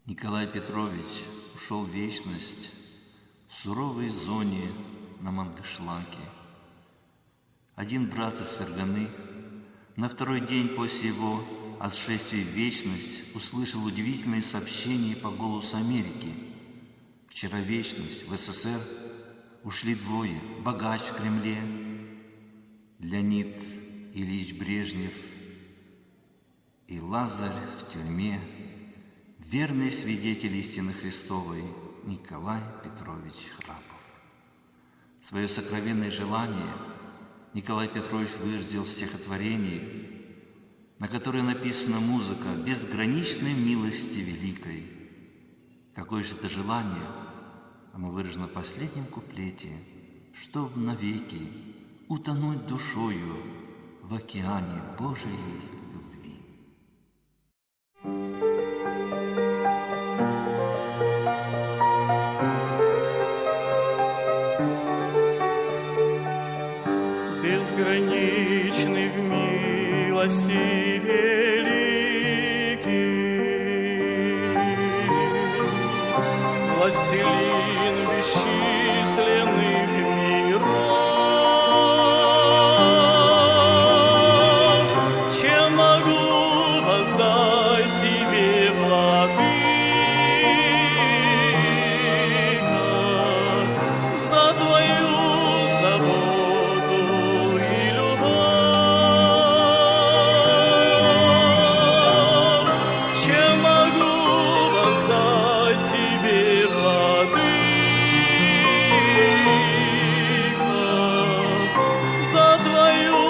Николай Петрович ушел в вечность в суровой зоне на Мангышлаке. Один брат из Ферганы на второй день после его отшествия в вечность услышал удивительное сообщение по «Голосу Америки». Вчера в вечность в СССР ушли двое: богач в Кремле Леонид Ильич Брежнев и Лазарь в тюрьме, верный свидетель истины Христовой Николай Петрович Храпов. Свое сокровенное желание Николай Петрович выразил в стихотворении, на которое написана музыка безграничной милости великой. Какое же это желание? Оно выражено в последнем куплете: чтоб навеки утонуть душою в океане Божией любви. Безграничный в милости великий, властелин бесчисленных миров, чем могу воздать тебе, владыка, за твою заботу и любовь? Чем могу воздать тебе, владыка, за твою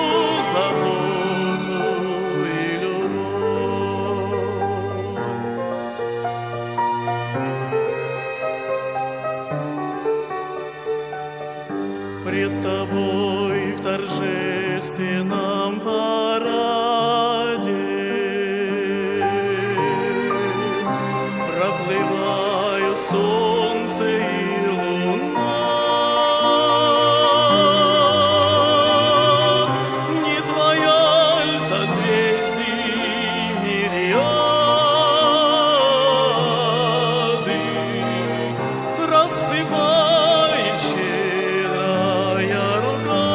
заботу и любовь? Пред тобой в торжественном параде проплывают солнце и луна. Не твоя ль созвездий мириады рассыпает щедрая рука?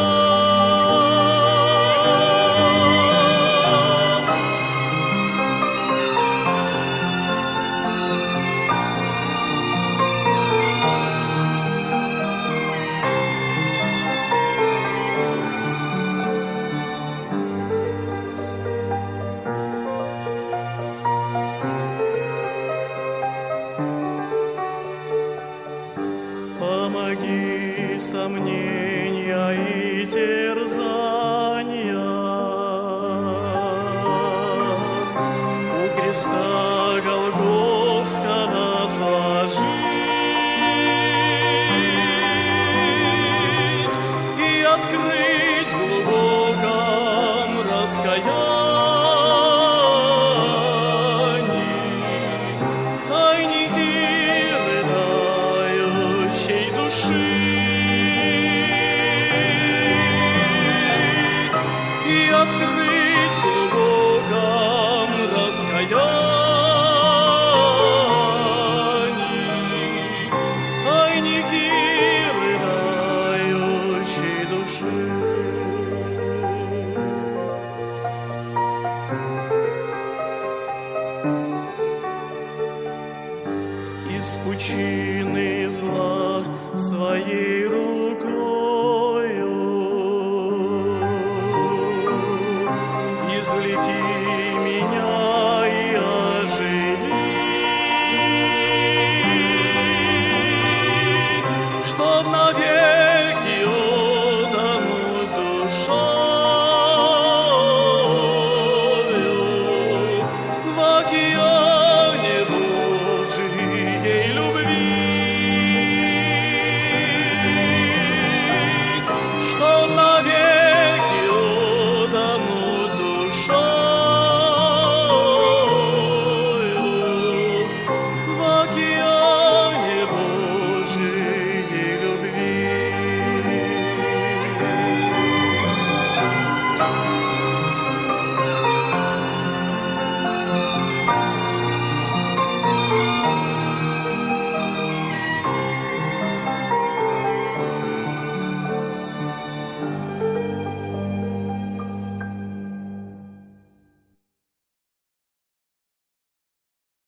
Помоги сомнения и терзания у креста Голгофского сложить и открыть в глубоком раскаянии тайники рыдающей души, и открыть в глубоком раскаянии тайники рыдающей души. Из пучины зла своей рукой